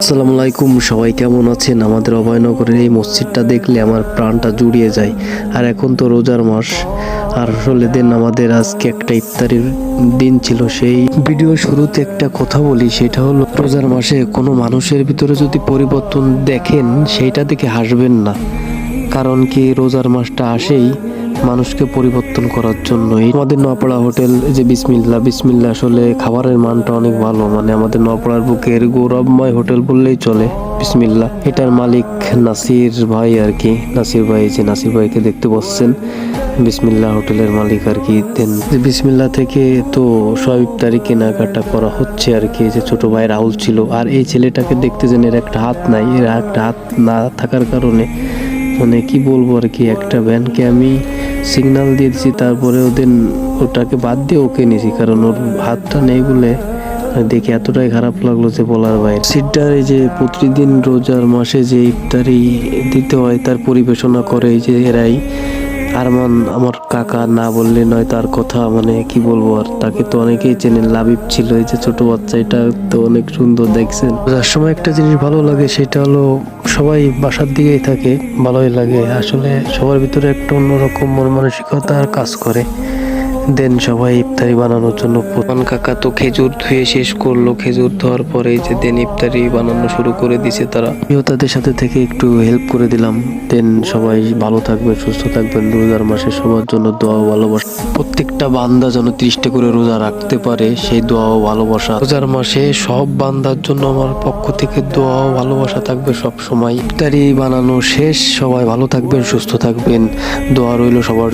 আসসালামু আলাইকুম, সবাই কেমন আছেন? আমাদের অভয়নগরের এই মসজিদটা দেখলে আমার প্রাণটা জুড়িয়ে যায়। আর এখন তো রোজার মাস, আর আসলে আমাদের আজকে একটা ইফতারির দিন ছিল। সেই ভিডিও শুরুতে একটা কথা বলি, সেটা হলো রোজার মাসে কোনো মানুষের ভিতরে যদি পরিবর্তন দেখেন সেইটা দেখে হাসবেন না। কারণ কি, রোজার মাসটা আসেই মানুষকে পরিবর্তন করার জন্যই। আমাদের নপাড়া হোটেল যে বিসমিল্লা বিসমিল্লা, আসলে খাবারের মানটা অনেক ভালো। মানে আমাদের নপাড়ার বুকের গৌরবময় হোটেল বললেই চলে বিসমিল্লা। এটার মালিক নাসির ভাই আর কি। নাসির ভাই, যে নাসির ভাইকে দেখতে পাচ্ছেন, বিসমিল্লা হোটেলের মালিক আর কি। দেন বিসমিল্লা থেকে তো সব ইফতারি কেনাকাটা করা হচ্ছে আর কি। যে ছোট ভাই রাহুল ছিল, আর এই ছেলেটাকে দেখতে যেন এর একটা হাত নাই। এর একটা হাত না থাকার কারণে মানে কি বলবো আর কি, একটা ভ্যানকে আমি সিগন্যাল দিয়ে দিচ্ছি, তারপরে ওটাকে বাদ দিয়ে ওকে নিয়েছি, কারণ ওর হাতটা নেই বলে দেখে এতটাই খারাপ লাগলো যে বলার বাইরে। সিডার এই যে প্রতিদিন রোজার মাসে যে ইফতারি দিতে হয় তার পরিবেশনা করে এই যে এরাই। আরমান আমার কাকা, না বললে নয় তার কথা। মানে কি বলবো, আর তাকে তো অনেকেই চেনেন, লাবিব ছিল এই যে ছোট বাচ্চা। এটা তো অনেক সুন্দর দেখছেন। রোজার সময় একটা জিনিস ভালো লাগে, সেটা হলো সবাই বাসার দিকেই থাকে, ভালোই লাগে। আসলে সবার ভিতরে একটা অন্যরকম মন মানসিকতা কাজ করে। দেন সবাই ইফতারি বানানোর জন্য প্রধান কাকা তো খেজুর ধুয়ে শেষ করলো। খেজুর ধোয়ার পরে যে দেন ইফতারি বানানো শুরু করে দিছে তারা। আমিও তাদের সাথে থেকে একটু হেল্প করে দিলাম। দেন সবাই ভালো থাকবেন, সুস্থ থাকবেন। রোজার মাসে সবার জন্য দোয়া ও ভালোবাসা। প্রত্যেকটা বান্দা যেন 30টা করে রোজা রাখতে পারে, সেই দোয়া ও ভালোবাসা। রোজার মাসে সব বান্দার জন্য আমার পক্ষ থেকে দোয়া ও ভালোবাসা থাকবে সব সময়। ইফতারি বানানো শেষ, সবাই ভালো থাকবেন, সুস্থ থাকবেন, দোয়া রইল সবার।